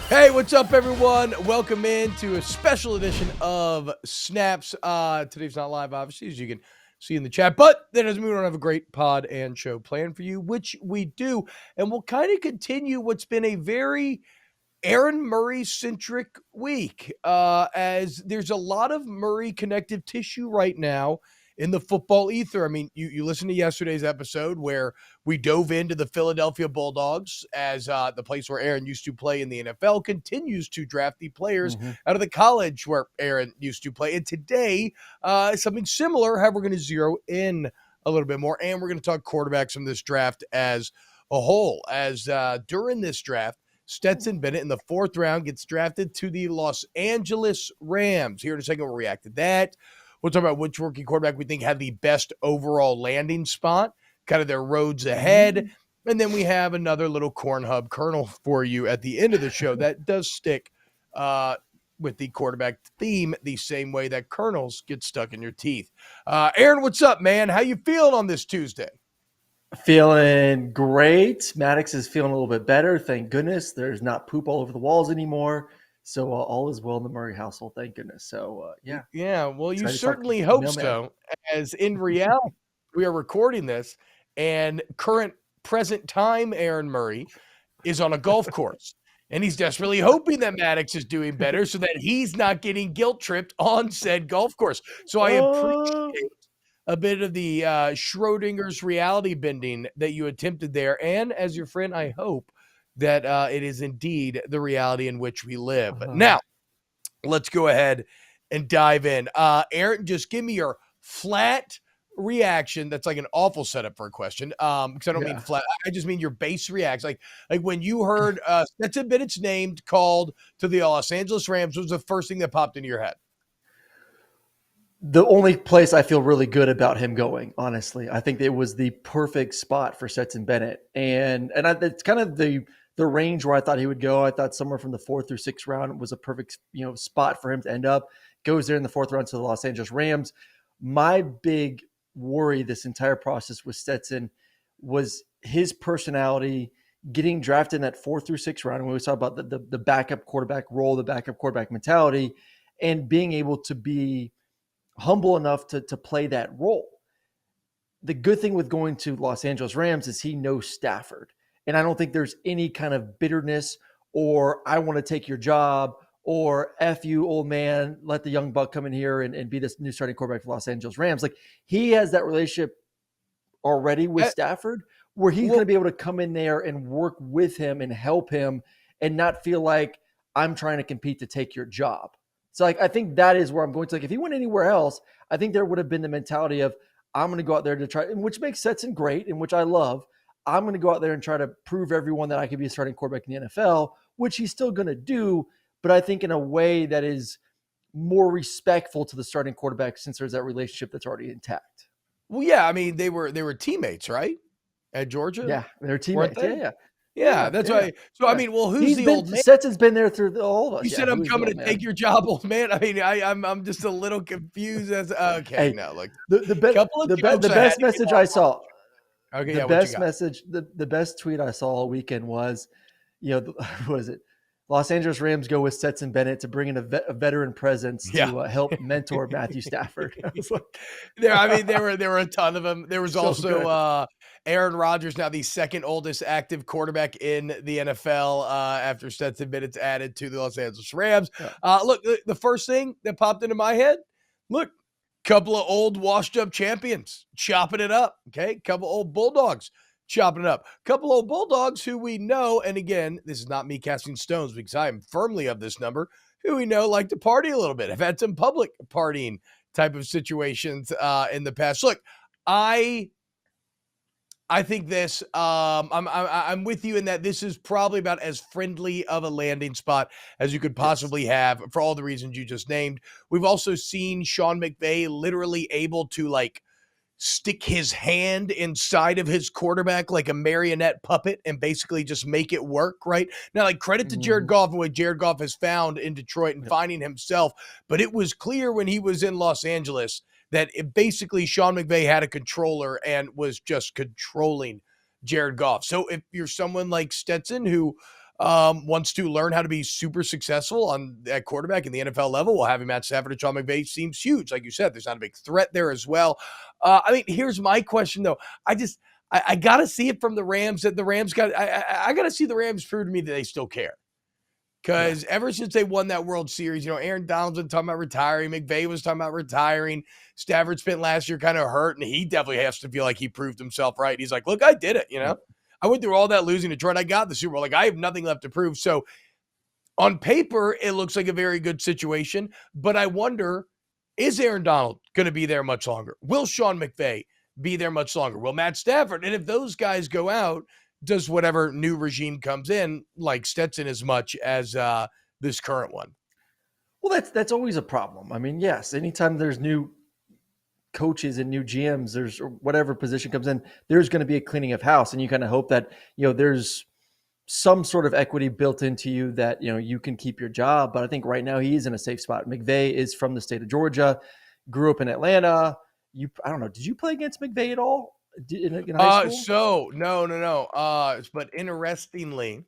Hey, what's up, everyone? Welcome in to a special edition of Snaps. Today's not live, obviously, as you can see in the chat, but that doesn't mean we don't have a great pod and show planned for you, which we do. And we'll kind of continue what's been a very Aaron Murray-centric week, as there's a lot of Murray connective tissue right now in the football ether. I mean, you listened to yesterday's episode where we dove into the Philadelphia Bulldogs as the place where Aaron used to play in the NFL continues to draft the players out of the college where Aaron used to play. And today, something similar, how we're going to zero in a little bit more, and we're going to talk quarterbacks from this draft as a whole, as during this draft, Stetson Bennett in the 4th round gets drafted to the Los Angeles Rams. Here in a second, we'll react to that. We'll talk about which rookie quarterback we think had the best overall landing spot, kind of their roads ahead. And then we have another little corn hub kernel for you at the end of the show that does stick with the quarterback theme the same way that kernels get stuck in your teeth. Aaron, what's up, man? How you feeling on this Tuesday? Feeling great. Maddox is feeling a little bit better. Thank goodness. There's not poop all over the walls anymore. So all is well in the Murray household. Thank goodness. So, yeah. Yeah, well, you certainly hope so. As in reality, we are recording this, and present time Aaron Murray is on a golf course. And he's desperately hoping that Maddox is doing better so that he's not getting guilt tripped on said golf course. So I appreciate a bit of the Schrodinger's reality bending that you attempted there. And as your friend, I hope that it is indeed the reality in which we live. But now, let's go ahead and dive in. Aaron, just give me your flat reaction. That's like an awful setup for a question. Because I don't mean flat. I just mean your base reaction. Like when you heard Stetson Bennett's name called to the Los Angeles Rams, what was the first thing that popped into your head? The only place I feel really good about him going, honestly. I think it was the perfect spot for Stetson Bennett. And it's kind of the range where I thought he would go. I thought somewhere from the 4th through 6th round was a perfect, spot for him to end up. Goes there in the 4th round to the Los Angeles Rams. My big worry this entire process with Stetson was his personality getting drafted in that 4th through 6th round. And we always talk about the backup quarterback role, the backup quarterback mentality, and being able to be humble enough to play that role. The good thing with going to Los Angeles Rams is he knows Stafford. And I don't think there's any kind of bitterness or I want to take your job or F you, old man, let the young buck come in here and be this new starting quarterback for Los Angeles Rams. Like he has that relationship already with Stafford where he's going to be able to come in there and work with him and help him and not feel like I'm trying to compete to take your job. So I think that is where I'm going to. If he went anywhere else, I think there would have been the mentality of I'm going to go out there to try, which makes Stetson great and which I love. I'm going to go out there and try to prove everyone that I could be a starting quarterback in the NFL, which he's still going to do, but I think in a way that is more respectful to the starting quarterback since there's that relationship that's already intact. Well, yeah, I mean they were teammates, right? At Georgia? Yeah, they're teammates. Yeah, that's why. So, I mean, well, who's the old man? Stetson's been there through all of us. You said I'm coming to take your job, old man. I mean, I'm just a little confused as okay. No, look, the best message I saw. Okay, the best message, the best tweet I saw all weekend was, what was it? Los Angeles Rams go with Stetson Bennett to bring in a veteran presence to help mentor Matthew Stafford. There were a ton of them. There was also Aaron Rodgers, now the second oldest active quarterback in the NFL after Stetson Bennett's added to the Los Angeles Rams. Look, the first thing that popped into my head, couple of old washed up champions chopping it up. Okay. Couple old Bulldogs chopping it up. Couple old Bulldogs who we know, and again, this is not me casting stones because I am firmly of this number, who we know like to party a little bit. I've had some public partying type of situations in the past. Look, I think this, I'm with you in that this is probably about as friendly of a landing spot as you could possibly have for all the reasons you just named. We've also seen Sean McVay literally able to stick his hand inside of his quarterback like a marionette puppet and basically just make it work, right? Now, credit to Jared Goff and what Jared Goff has found in Detroit and finding himself, but it was clear when he was in Los Angeles that basically Sean McVay had a controller and was just controlling Jared Goff. So if you're someone like Stetson who wants to learn how to be super successful at quarterback in the NFL level. Well, having Matt Stafford and Sean McVay seems huge. Like you said, there's not a big threat there as well. Here's my question though. I got to see it from the Rams that the Rams I got to see the Rams prove to me that they still care. Because ever since they won that World Series, Aaron Donald's been talking about retiring. McVay was talking about retiring. Stafford spent last year kind of hurt, and he definitely has to feel like he proved himself right. He's like, look, I did it, I went through all that losing to Detroit. I got the Super Bowl. Like, I have nothing left to prove. So on paper, it looks like a very good situation. But I wonder, is Aaron Donald going to be there much longer? Will Sean McVay be there much longer? Will Matt Stafford? And if those guys go out, does whatever new regime comes in like Stetson as much as this current one? Well, that's always a problem. I mean, yes, anytime there's new coaches and new GMs, there's whatever position comes in, there's going to be a cleaning of house, and you kind of hope that there's some sort of equity built into you that you can keep your job. But I think right now he's in a safe spot. McVay is from the state of Georgia, grew up in Atlanta. I don't know. Did you play against McVay at all? In high school? No. But interestingly,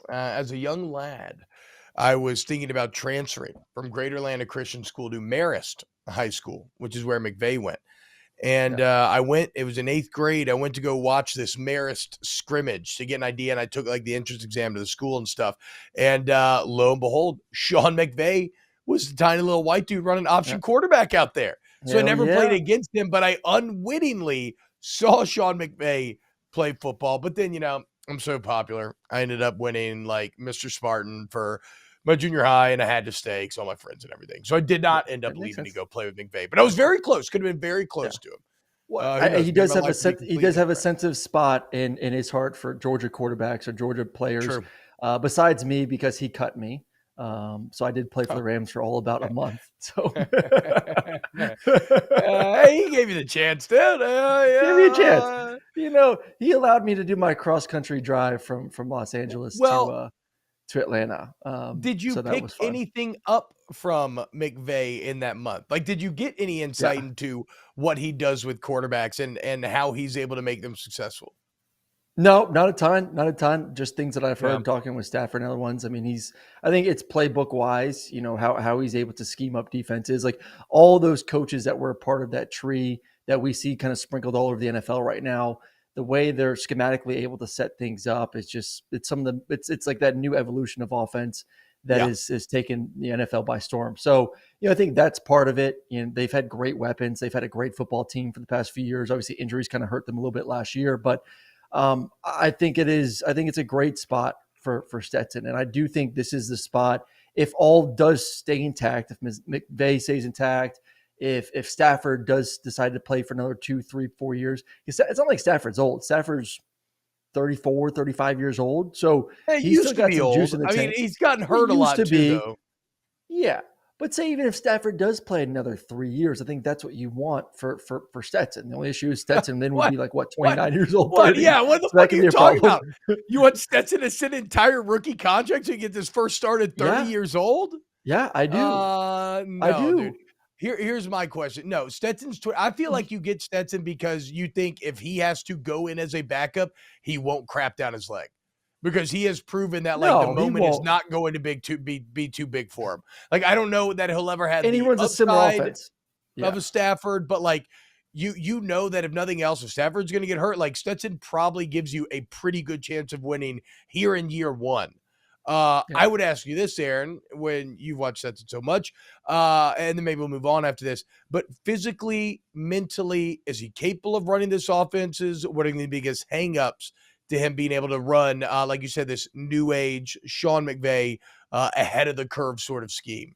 as a young lad, I was thinking about transferring from Greater Atlanta Christian School to Marist High School, which is where McVay went. And I went, it was in 8th grade. I went to go watch this Marist scrimmage to get an idea. And I took like the entrance exam to the school and stuff. And lo and behold, Sean McVay was the tiny little white dude running option quarterback out there. So I never played against him, but I unwittingly saw Sean McVay play football. But then, I'm so popular. I ended up winning like Mr. Spartan for my junior high, and I had to stay because all my friends and everything. So I did not end up leaving to go play with McVay, but I was very close. Could have been very close to him. Well, he does have a sensitive spot in his heart for Georgia quarterbacks or Georgia players. Besides me, because he cut me. So I did play for the Rams for all about a month. So he gave you the chance, dude. Give me a chance. He allowed me to do my cross country drive from Los Angeles to Atlanta. Did you pick anything up from McVay in that month? Like, did you get any insight into what he does with quarterbacks and how he's able to make them successful? No, not a ton. Just things that I've heard talking with Stafford and other ones. I mean, I think it's playbook wise, how he's able to scheme up defenses. Like all those coaches that were a part of that tree that we see kind of sprinkled all over the NFL right now, the way they're schematically able to set things up is just, it's like that new evolution of offense that is taken the NFL by storm. So, I think that's part of it. They've had great weapons. They've had a great football team for the past few years. Obviously injuries kind of hurt them a little bit last year, but I think it's a great spot for Stetson. And I do think this is the spot, if all does stay intact, if McVay stays intact, if Stafford does decide to play for another 2, 3, 4 years, it's not like Stafford's old. Stafford's 34, 35 years old. So he's still got some juice in the tank. I mean, he's gotten hurt a lot too, though. Yeah. But say even if Stafford does play another 3 years, I think that's what you want for Stetson. The only issue is Stetson then would be like, 29 years old? What the fuck are you talking about? You want Stetson to sit an entire rookie contract to get this first start at 30 years old? Yeah, I do. No, I do. Dude. Here's my question. No, Stetson's I feel like you get Stetson because you think if he has to go in as a backup, he won't crap down his leg. Because he has proven that the moment is not going to be too big for him. Like, I don't know that he'll ever have he runs a similar offense of a Stafford, but like you know that if nothing else, if Stafford's going to get hurt, like Stetson probably gives you a pretty good chance of winning here in year one. I would ask you this, Aaron, when you've watched Stetson so much, and then maybe we'll move on after this, but physically, mentally, is he capable of running this offense? What are the biggest hangups to him being able to run, like you said, this new age Sean McVay ahead of the curve sort of scheme?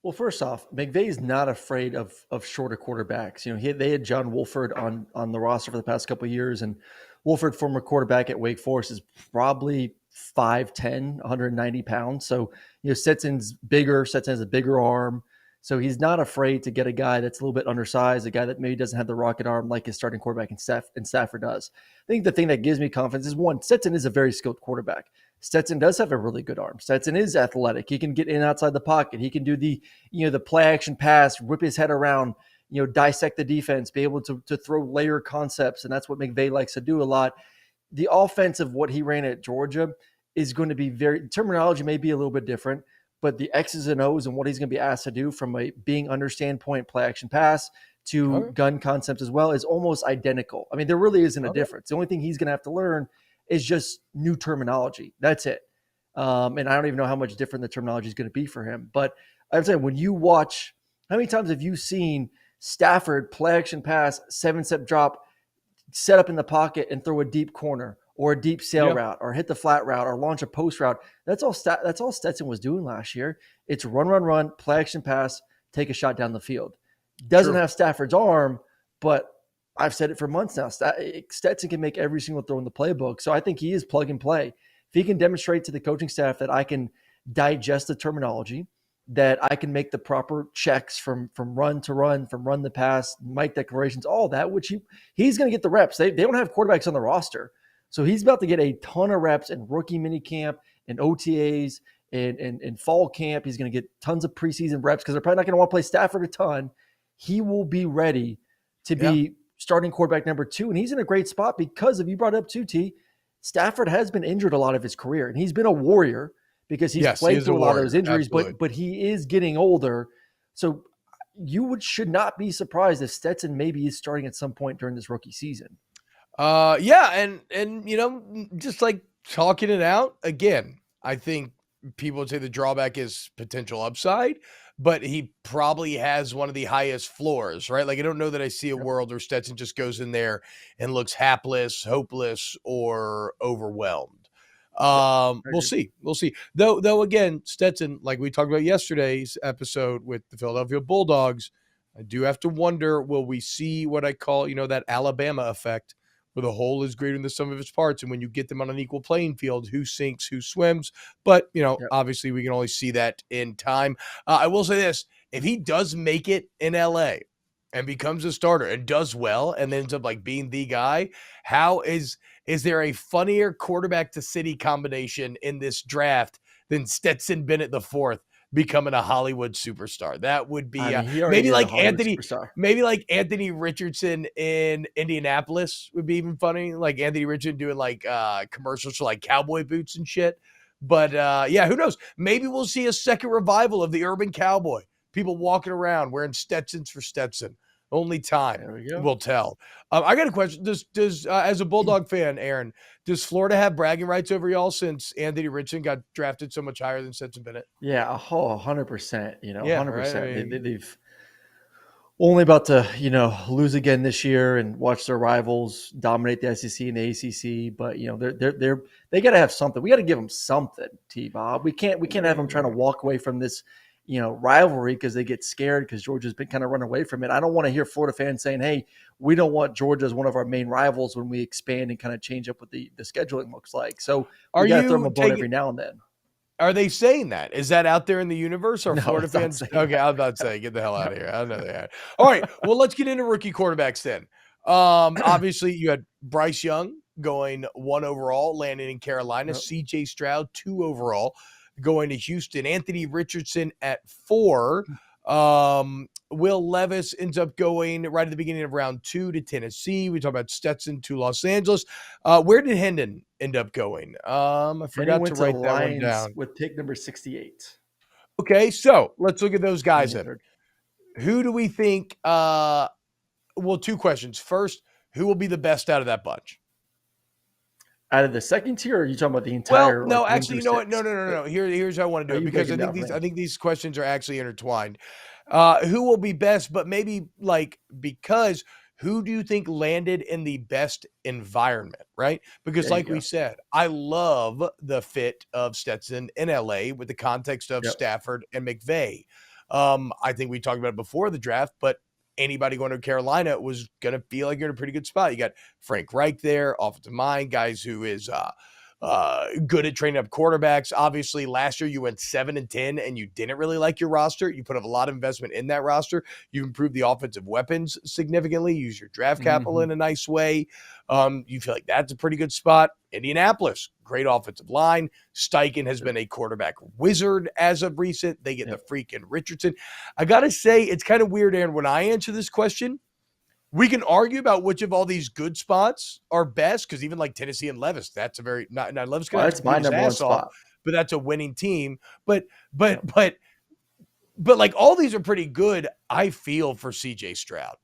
Well, first off, McVay is not afraid of shorter quarterbacks. They had John Wolford on the roster for the past couple of years, and Wolford, former quarterback at Wake Forest, is probably 5'10", 190 pounds. So, Stetson's bigger. Stetson has a bigger arm. So he's not afraid to get a guy that's a little bit undersized, a guy that maybe doesn't have the rocket arm like his starting quarterback and Stafford does. I think the thing that gives me confidence is, one, Stetson is a very skilled quarterback. Stetson does have a really good arm. Stetson is athletic. He can get in outside the pocket. He can do the play action pass, whip his head around, dissect the defense, be able to throw layer concepts. And that's what McVay likes to do a lot. The offense of what he ran at Georgia is going to be terminology may be a little bit different, but the X's and O's and what he's going to be asked to do from a being understand point, play action pass to gun concepts as well is almost identical. I mean, there really isn't a difference. The only thing he's going to have to learn is just new terminology. That's it. And I don't even know how much different the terminology is going to be for him. But I'm saying, when you watch, how many times have you seen Stafford play action pass, 7-step drop, set up in the pocket and throw a deep corner or a deep sail route or hit the flat route or launch a post route? That's all Stetson was doing last year. It's run, play action pass, take a shot down the field. Doesn't have Stafford's arm, but I've said it for months now. Stetson can make every single throw in the playbook. So I think he is plug and play. If he can demonstrate to the coaching staff that I can digest the terminology, that I can make the proper checks from run to run, from run to pass, mic declarations, all that, which he's going to get the reps. They don't have quarterbacks on the roster. So he's about to get a ton of reps in rookie minicamp and OTAs and fall camp. He's going to get tons of preseason reps because they're probably not going to want to play Stafford a ton. He will be ready to be starting quarterback number 2. And he's in a great spot because, if you brought up too, T, Stafford has been injured a lot of his career, and he's been a warrior because he's played through a lot of those injuries, but he is getting older. So you should not be surprised if Stetson maybe is starting at some point during this rookie season. And just like talking it out again, I think people would say the drawback is potential upside, but he probably has one of the highest floors, right? Like, I don't know that I see a world where Stetson just goes in there and looks hapless, hopeless, or overwhelmed. We'll see. Though again, Stetson, like we talked about yesterday's episode with the Philadelphia Bulldogs, I do have to wonder, will we see what I call, that Alabama effect, where the whole is greater than the sum of its parts, and when you get them on an equal playing field, who sinks, who swims? But, obviously we can only see that in time. I will say this, if he does make it in LA and becomes a starter and does well and then ends up like being the guy, how is there a funnier quarterback to city combination in this draft than Stetson Bennett IV becoming a Hollywood superstar? That would be maybe like Anthony Richardson in Indianapolis would be even funny. Like Anthony Richardson doing like commercials for like cowboy boots and shit. But who knows? Maybe we'll see a second revival of the urban cowboy. People walking around wearing Stetsons for Stetson. Only time will tell. I got a question. Does as a Bulldog fan, Aaron, does Florida have bragging rights over y'all since Anthony Richardson got drafted so much higher than Stetson Bennett? Yeah, 100%. 100%. Right? I mean, they've only about to lose again this year and watch their rivals dominate the SEC and the ACC. But they got to have something. We got to give them something, T-Bob. We can't have them trying to walk away from this rivalry because they get scared because Georgia's been kind of running away from it. I don't want to hear Florida fans saying, hey, we don't want Georgia as one of our main rivals when we expand and kind of change up what the scheduling looks like. So we got to throw them a bone every now and then. Are they saying that? Is that out there in the universe? Or Florida fans? Okay, I was about to say, get the hell out of here. I know they had. All right, well, let's get into rookie quarterbacks then. Obviously, you had Bryce Young going 1 overall, landing in Carolina. CJ Stroud 2 overall, going to Houston. Anthony Richardson at 4. Will Levis ends up going right at the beginning of round 2 to Tennessee. We talk about Stetson to Los Angeles. Where did Hendon end up going? I forgot to write that one down. With pick number 68. Okay, so let's look at those guys then. Who do we think? Well, 2 questions. First, who will be the best out of that bunch? Out of the second tier, or are you talking about the entire? Well, no, actually, you know what? No. Here's how I want to do it, because I think these questions are actually intertwined. Who will be best, but maybe because who do you think landed in the best environment, right? Because we said, I love the fit of Stetson in LA with the context of Stafford and McVay. I think we talked about it before the draft, but anybody going to Carolina was going to feel like you're in a pretty good spot. You got Frank Reich there, offensive mind, guys who is good at training up quarterbacks. Obviously, last year you went 7-10 and you didn't really like your roster. You put up a lot of investment in that roster. You improved the offensive weapons significantly. Use your draft capital in a nice way. You feel like that's a pretty good spot. Indianapolis, great offensive line. Steichen has been a quarterback wizard as of recent. They get the freaking Richardson. I got to say, it's kind of weird, Aaron, when I answer this question, We can argue about which of all these good spots are best, because even like Tennessee and Levis, that's a very not Levis going to have to That's my compete his number one ass off, spot. but that's a winning team. But Yep. like all these are pretty good. I feel for CJ Stroud.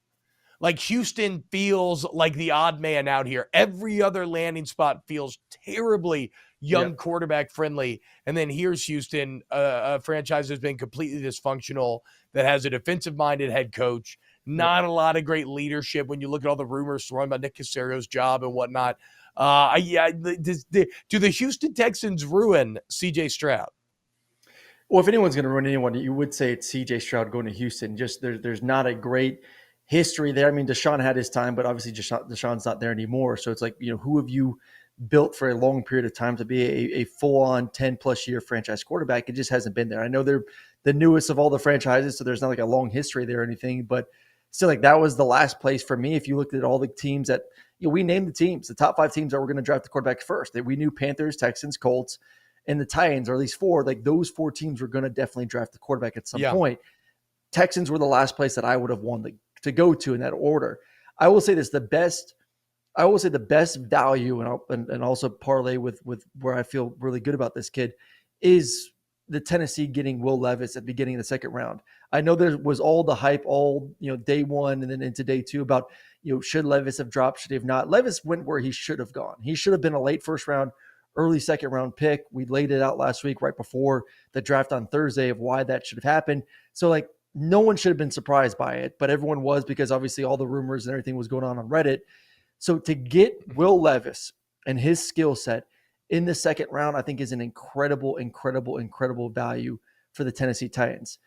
Like Houston feels like the odd man out here. Every other landing spot feels terribly young Yep. quarterback friendly. And then here's Houston, a franchise that's been completely dysfunctional, that has a defensive minded head coach, Yep. not a lot of great leadership when you look at all the rumors thrown about Nick Caserio's job and whatnot. Do the Houston Texans ruin CJ Stroud? Well, if anyone's going to ruin anyone, you would say it's C.J. Stroud going to Houston. Just there's not a great history there. I mean, Deshaun had his time, but obviously Deshaun's not there anymore. So it's like, who have you built for a long period of time to be a full-on 10-plus year franchise quarterback? It just hasn't been there. I know they're the newest of all the franchises, so there's not like a long history there or anything, but still, like, that was the last place for me. If you looked at all the teams that we named the teams, the top 5 teams that were going to draft the quarterback first. That we knew Panthers, Texans, Colts, and the Titans, or at least 4, like those 4 teams were going to definitely draft the quarterback at some point. Texans were the last place that I would have wanted to go to in that order. I will say this: the best value, and also parlay with where I feel really good about this kid is the Tennessee getting Will Levis at the beginning of the second round. I know there was all the hype, all day one and then into day 2 about should Levis have dropped, should he have not. Levis went where he should have gone. He should have been a late first round, early second round pick. We laid it out last week right before the draft on Thursday of why that should have happened. So like no one should have been surprised by it, but everyone was, because obviously all the rumors and everything was going on Reddit. So to get Will Levis and his skill set in the second round, I think is an incredible value for the Tennessee Titans.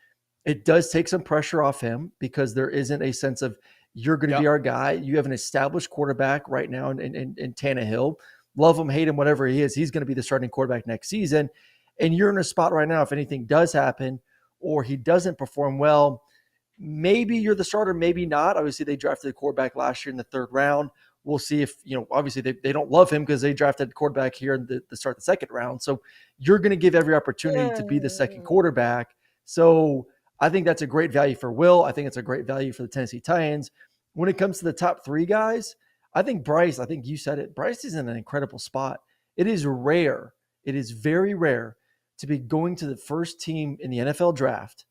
It does take some pressure off him because there isn't a sense of you're going to be our guy. You have an established quarterback right now in Tannehill. Love him, hate him, whatever he is, he's going to be the starting quarterback next season. And you're in a spot right now, if anything does happen or he doesn't perform well, maybe you're the starter, maybe not. Obviously, they drafted a quarterback last year in the 3rd round. We'll see if, obviously they don't love him because they drafted quarterback here in the start of the 2nd round. So you're going to give every opportunity to be the second quarterback. So I think that's a great value for Will. I think it's a great value for the Tennessee Titans. When it comes to the top 3 guys, I think Bryce, I think you said it, Bryce is in an incredible spot. It is rare. It is very rare to be going to the first team in the NFL draft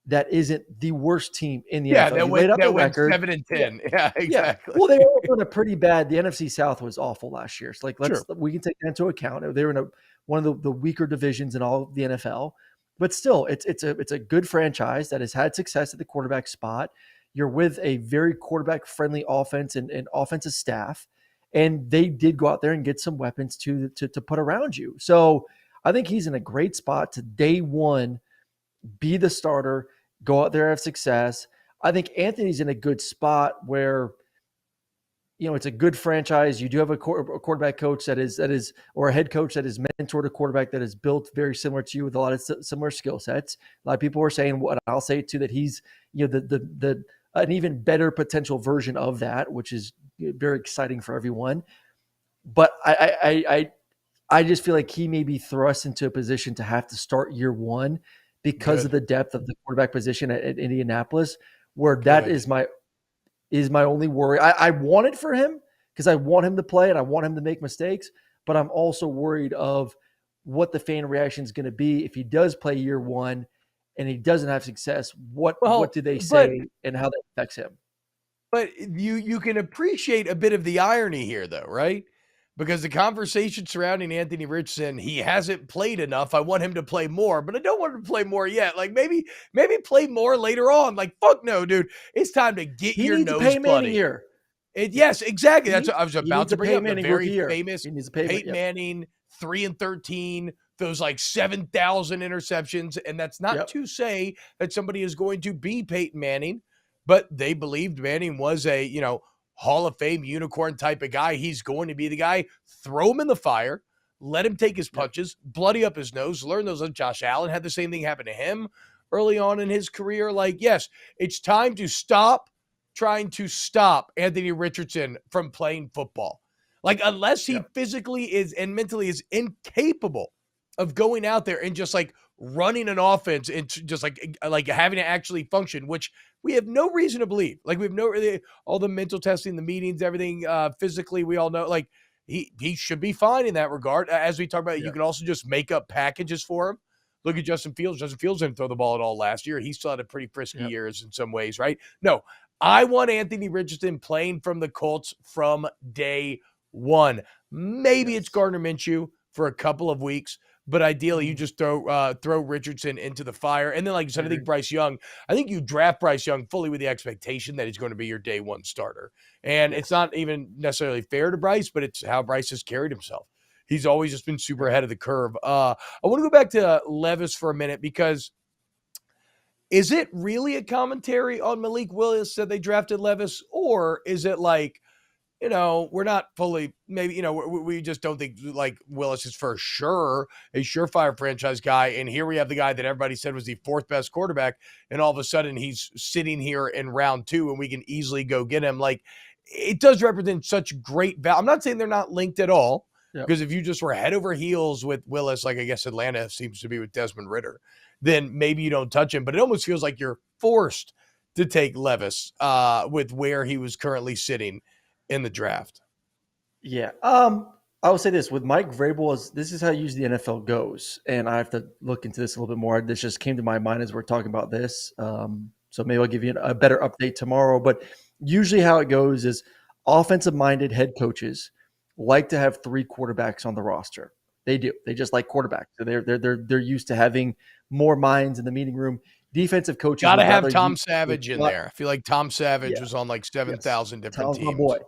that isn't the worst team in the NFL. That went 7-10. Yeah, exactly. Well, they were doing a pretty bad. The NFC South was awful last year. So we can take that into account. They were in one of the weaker divisions in all of the NFL. But still, it's a good franchise that has had success at the quarterback spot. You're with a very quarterback-friendly offense and offensive staff, and they did go out there and get some weapons to put around you. So I think he's in a great spot to day one be the starter, go out there, have success. I think Anthony's in a good spot where it's a good franchise. You do have a quarterback coach that is, or a head coach that is mentored a quarterback that is built very similar to you with a lot of similar skill sets. A lot of people are saying, what I'll say too, that he's, the an even better potential version of that, which is very exciting for everyone. But I just feel like he may be thrust into a position to have to start year one because of the depth of the quarterback position at Indianapolis, where that is my only worry. I want it for him because I want him to play and I want him to make mistakes, but I'm also worried of what the fan reaction is going to be if he does play year one and he doesn't have success. What do they say and how that affects him? But you can appreciate a bit of the irony here, though, right? Because the conversation surrounding Anthony Richardson, he hasn't played enough. I want him to play more, but I don't want him to play more yet. Like maybe play more later on. Like fuck no, dude. It's time to get your nose bloody. Here. Yes, exactly. That's what I was about to bring up. The very famous Peyton Manning 3-13. Those like 7,000 interceptions, and that's not to say that somebody is going to be Peyton Manning, but they believed Manning was a Hall of Fame unicorn type of guy. He's going to be the guy. Throw him in the fire, let him take his punches, bloody up his nose, learn those. Josh Allen had the same thing happen to him early on in his career. Like, yes, it's time to stop trying to stop Anthony Richardson from playing football. Like, unless he physically is and mentally is incapable of going out there and just like running an offense and just like having to actually function, which we have no reason to believe. Like we have no really all the mental testing, the meetings, everything physically, we all know like he should be fine in that regard. As we talk about, Yeah. you can also just make up packages for him. Look at Justin Fields. Justin Fields didn't throw the ball at all last year. He still had a pretty frisky Yep. years in some ways, right? No, I want Anthony Richardson playing from the Colts from day one. Maybe it's Yes. Gardner Minshew for a couple of weeks, but ideally you Mhm. just throw Richardson into the fire. And then, like you I said, agree. I think you draft Bryce Young fully with the expectation that he's going to be your day one starter. And it's Yes. not even necessarily fair to Bryce, but it's how Bryce has carried himself. He's always just been super Yep. ahead of the curve. I want to go back to Levis for a minute because is it really a commentary on Malik Willis that they drafted Levis, or is it like, we're not fully, maybe, we just don't think like Willis is for sure a surefire franchise guy. And here we have the guy that everybody said was the fourth best quarterback. And all of a sudden he's sitting here in round 2 and we can easily go get him. Like it does represent such great value. I'm not saying they're not linked at all, Yep. because if you just were head over heels with Willis, like I guess Atlanta seems to be with Desmond Ridder, then maybe you don't touch him. But it almost feels like you're forced to take Levis with where he was currently sitting in the draft. Yeah. I will say this with Mike Vrabel, this is how usually the NFL goes, and I have to look into this a little bit more. This just came to my mind as we're talking about this, so maybe I'll give you a better update tomorrow. But usually, how it goes is offensive-minded head coaches like to have 3 quarterbacks on the roster. They do. They just like quarterbacks. So they're used to having more minds in the meeting room. Defensive coaches Got to would have rather Tom use a Savage in slot. there. I feel like Tom Savage Yeah. was on like Yes. 7,000 different Tom's my boy. teams.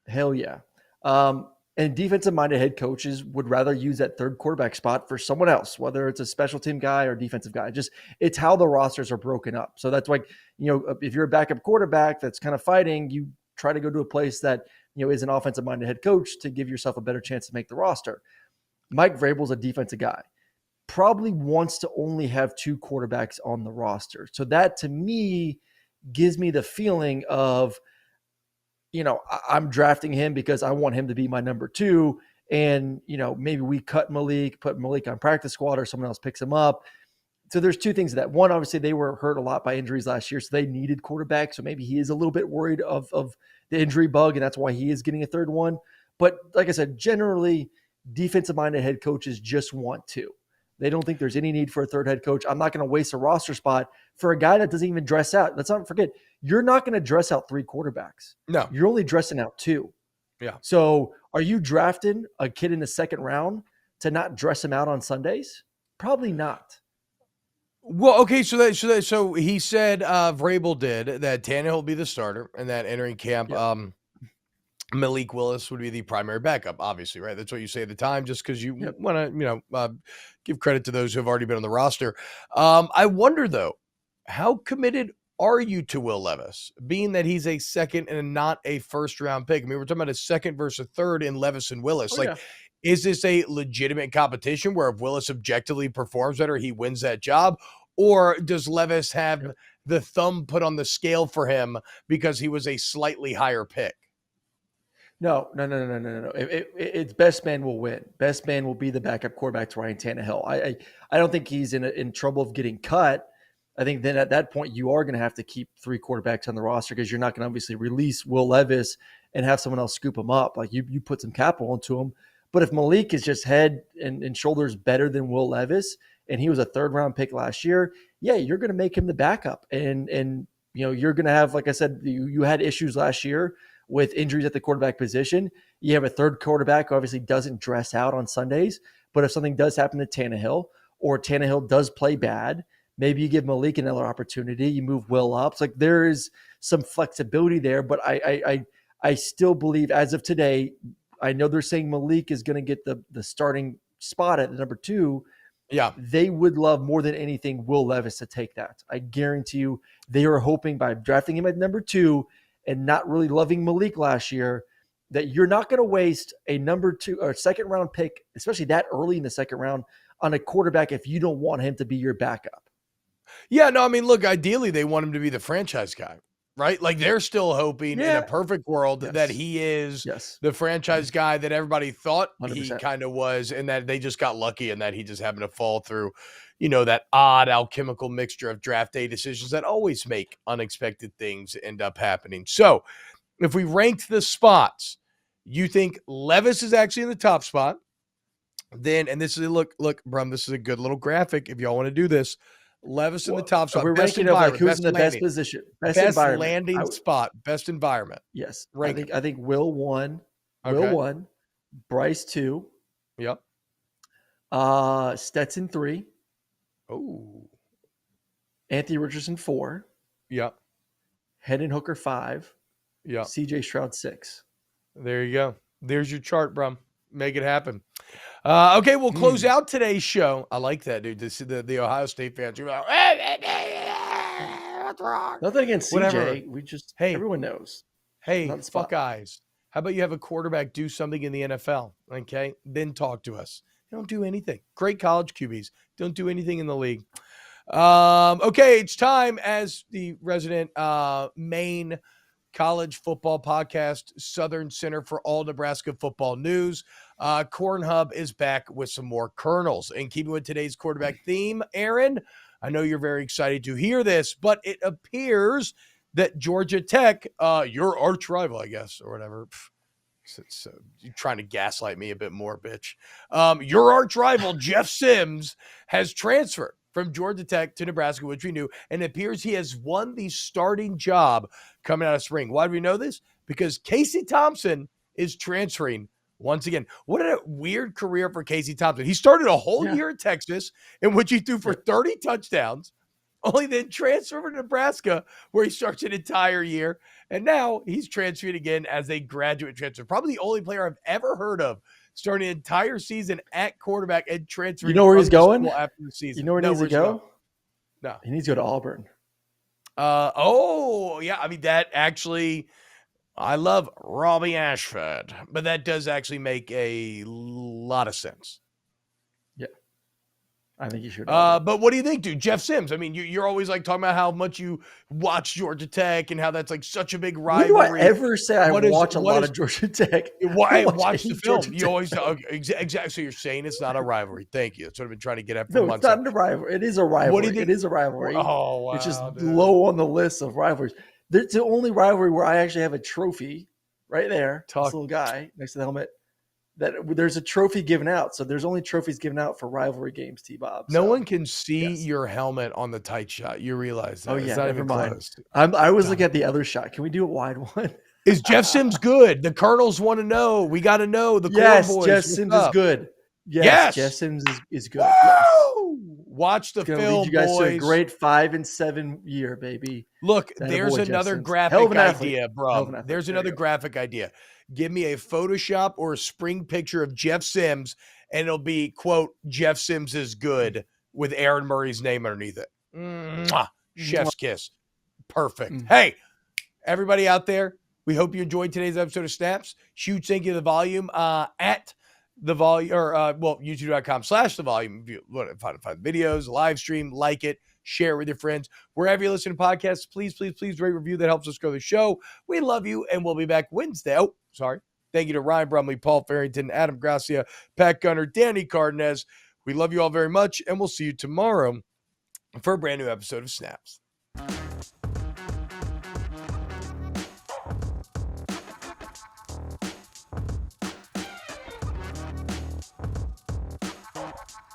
Hell yeah. And defensive-minded head coaches would rather use that third quarterback spot for someone else, whether it's a special team guy or defensive guy. Just it's how the rosters are broken up. So that's like, if you're a backup quarterback that's kind of fighting, you try to go to a place that is an offensive-minded head coach to give yourself a better chance to make the roster. Mike Vrabel's a defensive guy. Probably wants to only have 2 quarterbacks on the roster. So that to me gives me the feeling of, I'm drafting him because I want him to be my number 2. And, maybe we cut Malik, put Malik on practice squad or someone else picks him up. So there's 2 things to that. One, obviously they were hurt a lot by injuries last year, so they needed quarterback. So maybe he is a little bit worried of the injury bug, and that's why he is getting a third one. But like I said, generally defensive-minded head coaches just want 2. They don't think there's any need for a third head coach. I'm not going to waste a roster spot for a guy that doesn't even dress out. Let's not forget, you're not going to dress out 3 quarterbacks. No. You're only dressing out 2. Yeah. So are you drafting a kid in the second round to not dress him out on Sundays? Probably not. Well, okay, so he said Vrabel did that Tannehill will be the starter and that entering camp, Yep. Malik Willis would be the primary backup, obviously, right? That's what you say at the time, just because you Yep. want to, give credit to those who have already been on the roster. I wonder, though, how committed are you to Will Levis, being that he's a second and not a first-round pick? I mean, we're talking about a second versus a third in Levis and Willis. Oh, yeah. Is this a legitimate competition where if Willis objectively performs better, he wins that job? Or does Levis have the thumb put on the scale for him because he was a slightly higher pick? No. It's best man will win. Best man will be the backup quarterback to Ryan Tannehill. I don't think he's in trouble of getting cut. I think then at that point you are going to have to keep 3 quarterbacks on the roster because you're not going to obviously release Will Levis and have someone else scoop him up. Like you put some capital into him. But if Malik is just head and shoulders better than Will Levis, and he was a 3rd-round pick last year, yeah, you're going to make him the backup. And you're going to have, like I said, you had issues last year with injuries at the quarterback position. You have a third quarterback who obviously doesn't dress out on Sundays. But if something does happen to Tannehill or Tannehill does play bad, maybe you give Malik another opportunity. You move Will up. It's like there is some flexibility there. But I still believe as of today, I know they're saying Malik is going to get the starting spot at the number 2. Yeah. They would love more than anything Will Levis to take that. I guarantee you they are hoping by drafting him at number 2 and not really loving Malik last year that you're not going to waste a number 2 or second round pick, especially that early in the second round, on a quarterback if you don't want him to be your backup. Yeah, no, I mean, look, ideally they want him to be the franchise guy. right? Like they're still hoping in a perfect world that Yes. he is Yes. the franchise guy that everybody thought he 100%. kind of was, and that they just got lucky and that he just happened to fall through, that odd alchemical mixture of draft day decisions that always make unexpected things end up happening. So if we ranked the spots, you think Levis is actually in the top spot? Then, and this is look, Brum, this is a good little graphic if y'all want to do this. Levis in the top spot. We're Best ranking of like environment, who's best in the landing, best position, best environment. landing spot, best environment. Yes, Rank I think Will 1, Okay. Will 1, Bryce 2, Yep. Stetson 3, Oh, Anthony Richardson 4, yep, Hendon Hooker 5, yep. CJ Stroud 6. There you go. There's your chart, Brum. Make it happen. Okay, we'll close out today's show. I like that, dude. This is the Ohio State fans. You're like, what's wrong? Nothing against Whatever. CJ. We just everyone knows. Hey, Not the spot. fuck eyes. How about you have a quarterback do something in the NFL? Okay, then talk to us. They don't do anything. Great college QBs don't do anything in the league. Okay, it's time as the resident Maine college football podcast, Southern Center for all Nebraska football news. Corn Hub is back with some more kernels. And keeping with today's quarterback theme, Aaron, I know you're very excited to hear this, but it appears that Georgia Tech, your arch rival, I guess, or whatever. You're trying to gaslight me a bit more, bitch. Your arch rival, Jeff Sims, has transferred from Georgia Tech to Nebraska, which we knew, and it appears he has won the starting job coming out of spring. Why do we know this? Because Casey Thompson is transferring once again. What a weird career for Casey Thompson. He started a whole year at Texas in which he threw for 30 touchdowns, only then transferred to Nebraska where he starts an entire year. And now he's transferred again as a graduate transfer. Probably the only player I've ever heard of starting an entire season at quarterback and transferring. You know where he's going? After the season. You know where he needs to go? No. He needs to go to Auburn. I mean, that actually, I love Robbie Ashford, but that does actually make a lot of sense. Yeah. I think you should. But what do you think, dude? Jeff Sims. I mean, you're always like talking about how much you watch Georgia Tech and how that's like such a big rivalry. When do I ever say I watch a lot of Georgia Tech? Why watch the film? You always exactly. So you're saying it's not a rivery. Thank you. That's what I've been trying to get at for months. No, it's not a rivalry. It is a rivalry. What do you think? It is a rivalry. Oh, wow. It's just low on the list of rivalries. It's the only rivalry where I actually have a trophy right there. This little guy next to the helmet. That there's a trophy given out. So there's only trophies given out for rivalry games, T-Bob. No one can see your helmet on the tight shot. You realize that. Oh, yeah. It's not even close. I was looking at the other shot. Can we do a wide one? Is Jeff Sims good? The Colonels want to know. We got to know. The Corn boys. Jeff Sims is good. Yes, Jeff Sims is good. Yes. Watch the film, lead you guys boys. to a great 5-7 year, baby. Look, there's another graphic idea, bro. There's another graphic idea. Give me a Photoshop or a spring picture of Jeff Sims, and it'll be, quote, Jeff Sims is good with Aaron Murray's name underneath it. Mwah. Chef's kiss. Perfect. Hey, everybody out there, we hope you enjoyed today's episode of Snaps. Huge thank you to The Volume at The Volume, or youtube.com/The Volume. If you want to find videos, live stream, like it, share it with your friends. Wherever you listen to podcasts, please rate, review. That helps us grow the show. We love you, and we'll be back Wednesday. Oh, sorry. Thank you to Ryan Brumley, Paul Farrington, Adam Gracia, Pat Gunner, Danny Cardenas. We love you all very much, and we'll see you tomorrow for a brand new episode of Snaps.